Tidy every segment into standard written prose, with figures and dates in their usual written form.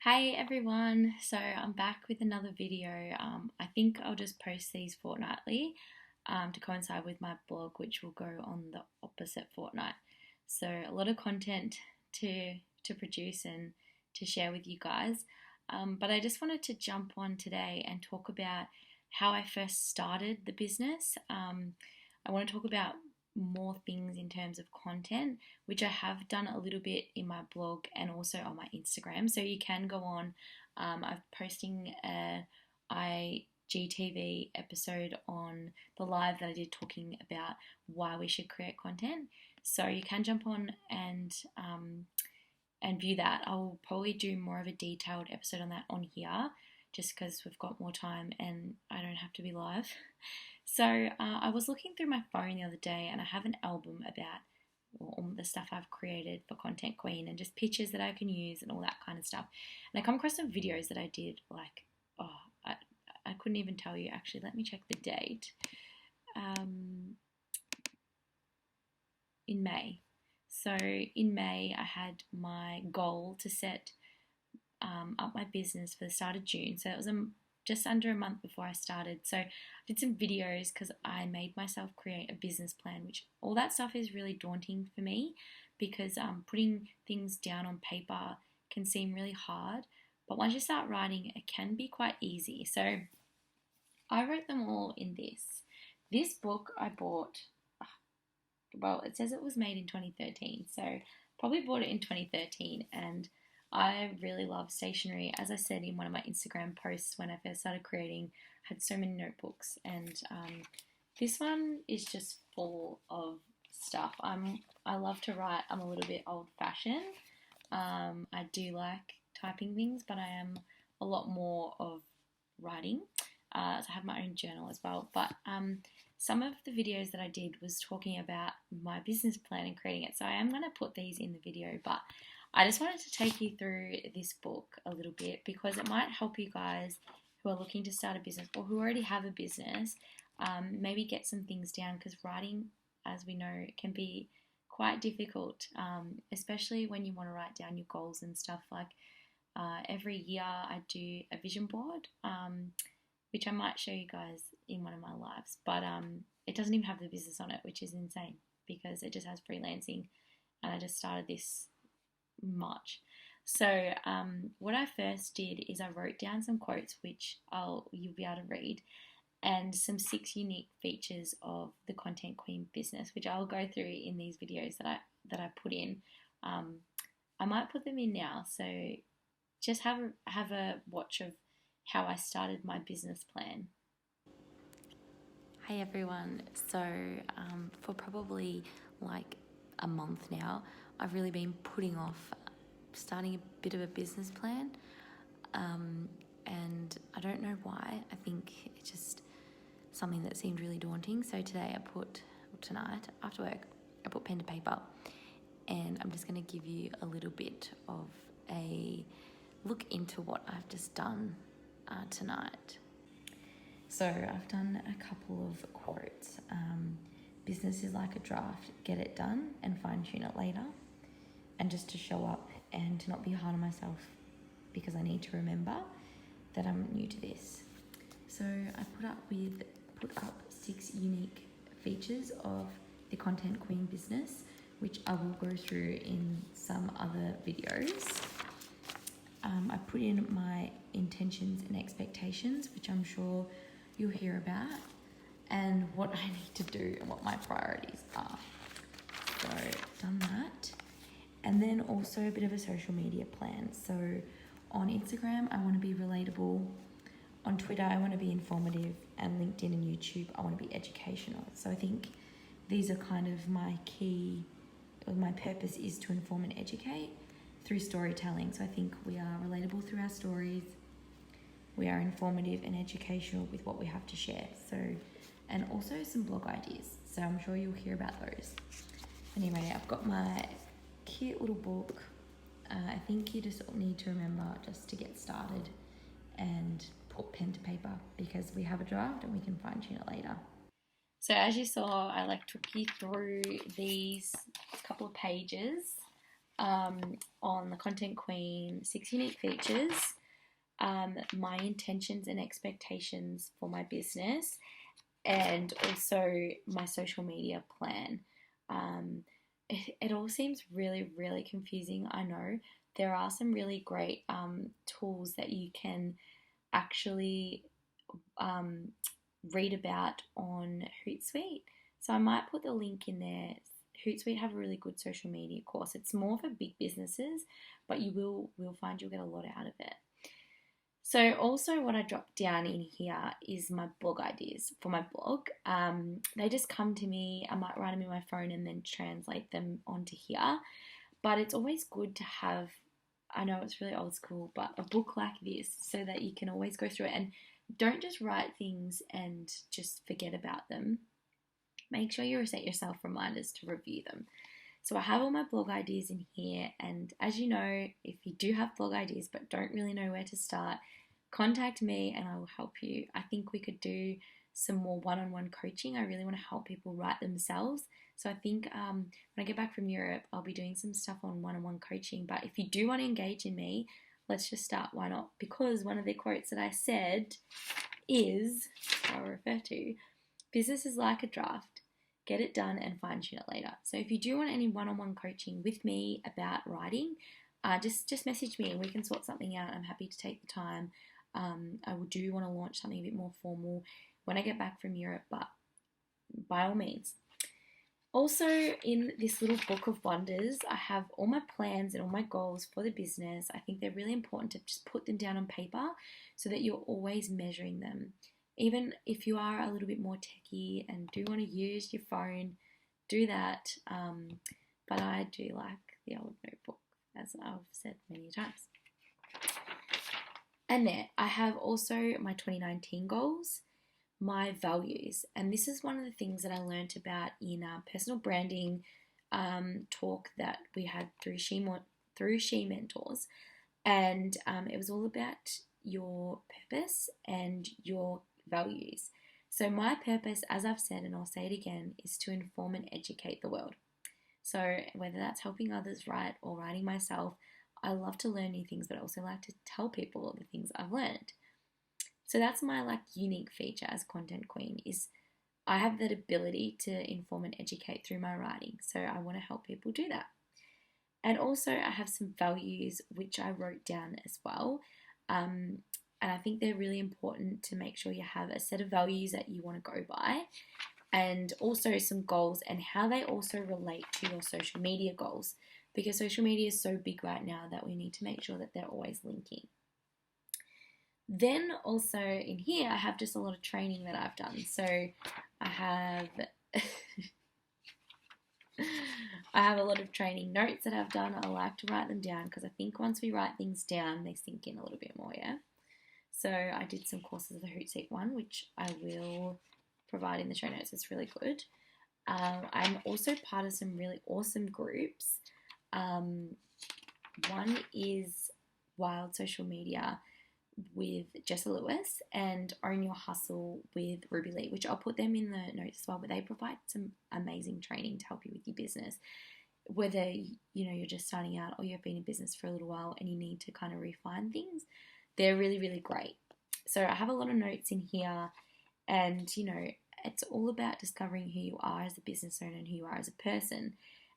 Hey everyone, so I'm back with another video. I think I'll just post these fortnightly to coincide with my blog, which will go on the opposite fortnight. So a lot of content to produce and to share with you guys. But I just wanted to jump on today and talk about how I first started the business. I want to talk about more things in terms of content, which I have done a little bit in my blog and also on my Instagram. So you can go on. I'm posting a IGTV episode on the live that I did talking about why we should create content. So you can jump on and view that. I'll probably do more of a detailed episode on that on here, just because we've got more time and I don't have to be live. So I was looking through my phone the other day and I have an album about all the stuff I've created for Content Queen and just pictures that I can use and all that kind of stuff. And I come across some videos that I did I couldn't even tell you actually. Let me check the date. In May. So in May I had my goal to set up my business for the start of June. So it was just under a month before I started. So I did some videos because I made myself create a business plan, which all that stuff is really daunting for me because putting things down on paper can seem really hard. But once you start writing, it can be quite easy. So I wrote them all in this. This book I bought, well, it says it was made in 2013. So probably bought it in 2013 and I really love stationery. As I said in one of my Instagram posts when I first started creating, I had so many notebooks and this one is just full of stuff. I love to write. I'm a little bit old-fashioned. I do like typing things, but I am a lot more of writing. So I have my own journal as well. But some of the videos that I did was talking about my business plan and creating it. So I am going to put these in the video, but I just wanted to take you through this book a little bit because it might help you guys who are looking to start a business or who already have a business, maybe get some things down because writing, as we know, can be quite difficult, especially when you want to write down your goals and stuff. Like every year I do a vision board, which I might show you guys in one of my lives, but it doesn't even have the business on it, which is insane because it just has freelancing and I just started this March. So what I first did is I wrote down some quotes which you'll be able to read and some 6 unique features of the Content Queen business, which I'll go through in these videos that I put in. I might put them in now, so just have a watch of how I started my business plan. Hey everyone, so for probably like a month now, I've really been putting off starting a bit of a business plan, and I don't know why. I think it's just something that seemed really daunting. So tonight after work, I put pen to paper, and I'm just going to give you a little bit of a look into what I've just done tonight. So I've done a couple of quotes. Business is like a draft, get it done and fine tune it later. And just to show up and to not be hard on myself because I need to remember that I'm new to this. So I put up 6 unique features of the Content Queen business, which I will go through in some other videos. I put in my intentions and expectations, which I'm sure you'll hear about, and what I need to do and what my priorities are. So done that. And then also a bit of a social media plan. So on Instagram, I want to be relatable. On Twitter, I want to be informative. And LinkedIn and YouTube, I want to be educational. So I think these are kind of my purpose is to inform and educate through storytelling. So I think we are relatable through our stories. We are informative and educational with what we have to share. So, and also some blog ideas. So I'm sure you'll hear about those. Anyway, I've got my cute little book. I think you just need to remember just to get started and put pen to paper because we have a draft and we can fine tune it later. So as you saw, I took you through these couple of pages on the Content Queen 6 unique features, my intentions and expectations for my business, and also my social media plan. It all seems really, really confusing. I know there are some really great tools that you can actually um, read about on Hootsuite. So I might put the link in there. Hootsuite have a really good social media course. It's more for big businesses, but you will find you'll get a lot out of it. So also what I dropped down in here is my blog ideas for my blog. They just come to me. I might write them in my phone and then translate them onto here. But it's always good to have, I know it's really old school, but a book like this so that you can always go through it and don't just write things and just forget about them. Make sure you set yourself reminders to review them. So I have all my blog ideas in here, and as you know, if you do have blog ideas but don't really know where to start, contact me and I will help you. I think we could do some more one-on-one coaching. I really want to help people write themselves. So I think when I get back from Europe, I'll be doing some stuff on one-on-one coaching. But if you do want to engage in me, let's just start. Why not? Because one of the quotes that I said is, I'll refer to, business is like a draft. Get it done and fine tune it later. So if you do want any one-on-one coaching with me about writing, just message me and we can sort something out. I'm happy to take the time. I do want to launch something a bit more formal when I get back from Europe, but by all means. Also, in this little book of wonders, I have all my plans and all my goals for the business. I think they're really important to just put them down on paper so that you're always measuring them. Even if you are a little bit more techie and do want to use your phone, do that. But I do like the old notebook, as I've said many times. And there, I have also my 2019 goals, my values. And this is one of the things that I learned about in a personal branding talk that we had through She Mentors. And it was all about your purpose and your values. So my purpose, as I've said, and I'll say it again, is to inform and educate the world. So whether that's helping others write or writing myself, I love to learn new things, but I also like to tell people the things I've learned. So that's my unique feature as Content Queen is I have that ability to inform and educate through my writing. So I want to help people do that. And also I have some values which I wrote down as well. And I think they're really important to make sure you have a set of values that you want to go by, and also some goals and how they also relate to your social media goals, because social media is so big right now that we need to make sure that they're always linking. Then also in here I have just a lot of training that I've done. So I have I have a lot of training notes that I've done. I like to write them down because I think once we write things down they sink in a little bit more, yeah? So I did some courses of the Hootsuite one, which I will provide in the show notes. It's really good. I'm also part of some really awesome groups. One is Wild Social Media with Jessa Lewis and Own Your Hustle with Ruby Lee, which I'll put them in the notes as well, but they provide some amazing training to help you with your business. Whether you're just starting out or you've been in business for a little while and you need to kind of refine things, they're really, really great. So I have a lot of notes in here, and it's all about discovering who you are as a business owner and who you are as a person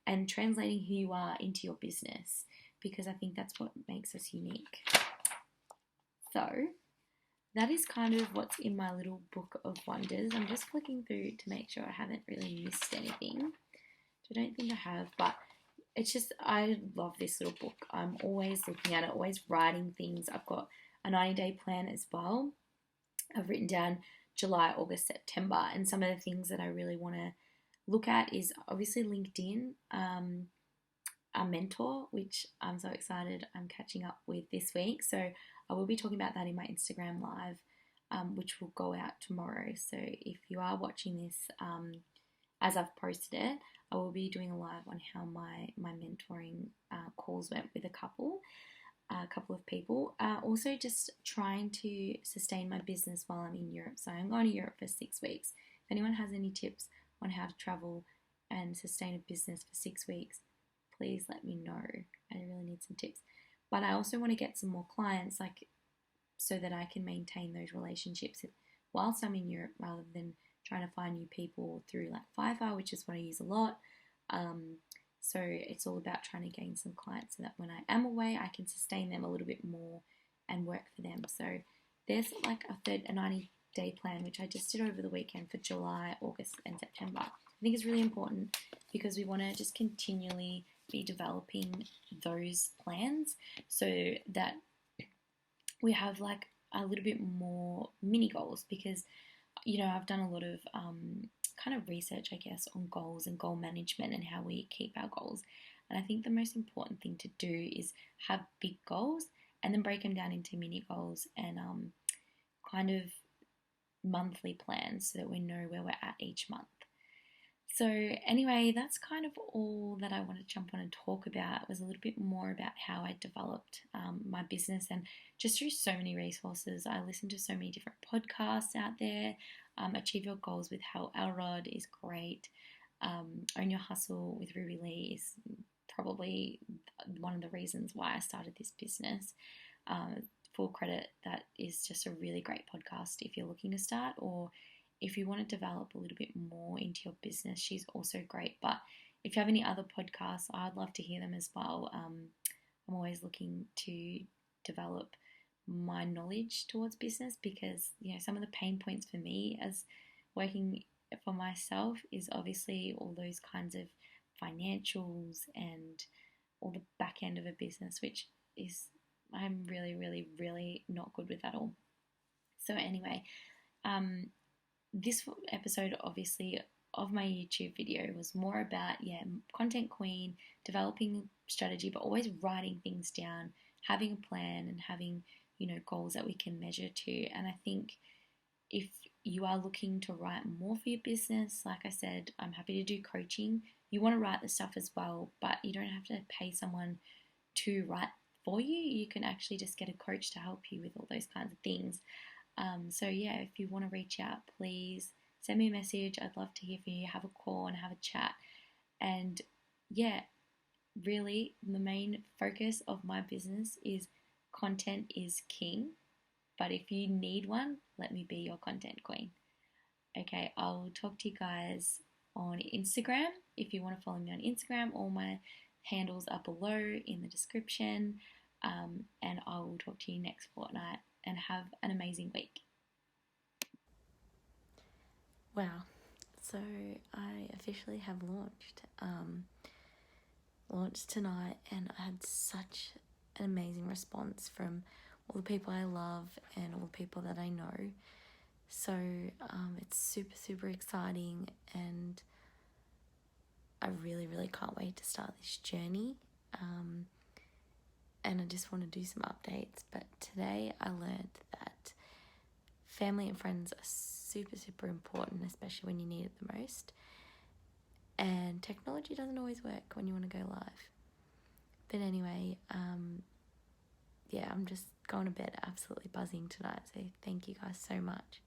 and translating who you are into your business, because I think that's what makes us unique. So that is kind of what's in my little book of wonders. I'm just flicking through to make sure I haven't really missed anything. I don't think I have, but it's just, I love this little book. I'm always looking at it, always writing things. I've got a 90-day plan as well. I've written down July, August, September, and some of the things that I really want to look at is obviously LinkedIn, a mentor, which I'm so excited I'm catching up with this week. So I will be talking about that in my Instagram live, which will go out tomorrow. So if you are watching this as I've posted it, I will be doing a live on how my mentoring calls went with a couple of people. Also just trying to sustain my business while I'm in Europe. So I'm going to Europe for 6 weeks. anyone has any tips on how to travel and sustain a business for 6 weeks, please let me know. I really need some tips. But I also want to get some more clients, like, so that I can maintain those relationships whilst I'm in Europe, rather than trying to find new people through like Fiverr, which is what I use a lot. So it's all about trying to gain some clients so that when I am away, I can sustain them a little bit more and work for them. So there's like a 90-day plan, which I just did over the weekend for July, August, and September. I think it's really important because we want to just continually be developing those plans so that we have like a little bit more mini goals, because I've done a lot of kind of research, I guess, on goals and goal management and how we keep our goals. And I think the most important thing to do is have big goals and then break them down into mini goals and kind of monthly plans so that we know where we're at each month. So anyway, that's kind of all that I want to jump on and talk about. It was a little bit more about how I developed my business, and just through so many resources. I listened to so many different podcasts out there. Achieve Your Goals with Hal Elrod is great. Own Your Hustle with Ruby Lee is probably one of the reasons why I started this business. Full credit, that is just a really great podcast if you're looking to start, or if you want to develop a little bit more into your business. She's also great. But if you have any other podcasts, I'd love to hear them as well. I'm always looking to develop my knowledge towards business, because some of the pain points for me as working for myself is obviously all those kinds of financials and all the back end of a business, which is I'm really, really, really not good with at all. So anyway, this episode, obviously, of my YouTube video was more about, content queen, developing strategy, but always writing things down, having a plan, and having, goals that we can measure to. And I think if you are looking to write more for your business, like I said, I'm happy to do coaching. You want to write the stuff as well, but you don't have to pay someone to write for you. You can actually just get a coach to help you with all those kinds of things. So if you want to reach out, please send me a message. I'd love to hear from you, have a call and have a chat. And really the main focus of my business is content is king. But if you need one, let me be your content queen. Okay, I'll talk to you guys on Instagram. If you want to follow me on Instagram, all my handles are below in the description. And I will talk to you next fortnight, and have an amazing week. Wow, so I officially have launched tonight, and I had such an amazing response from all the people I love and all the people that I know. So it's super, super exciting, and I really, really can't wait to start this journey. And I just want to do some updates. But today I learned that family and friends are super, super important, especially when you need it the most. And technology doesn't always work when you want to go live. But anyway, I'm just going to bed absolutely buzzing tonight. So thank you guys so much.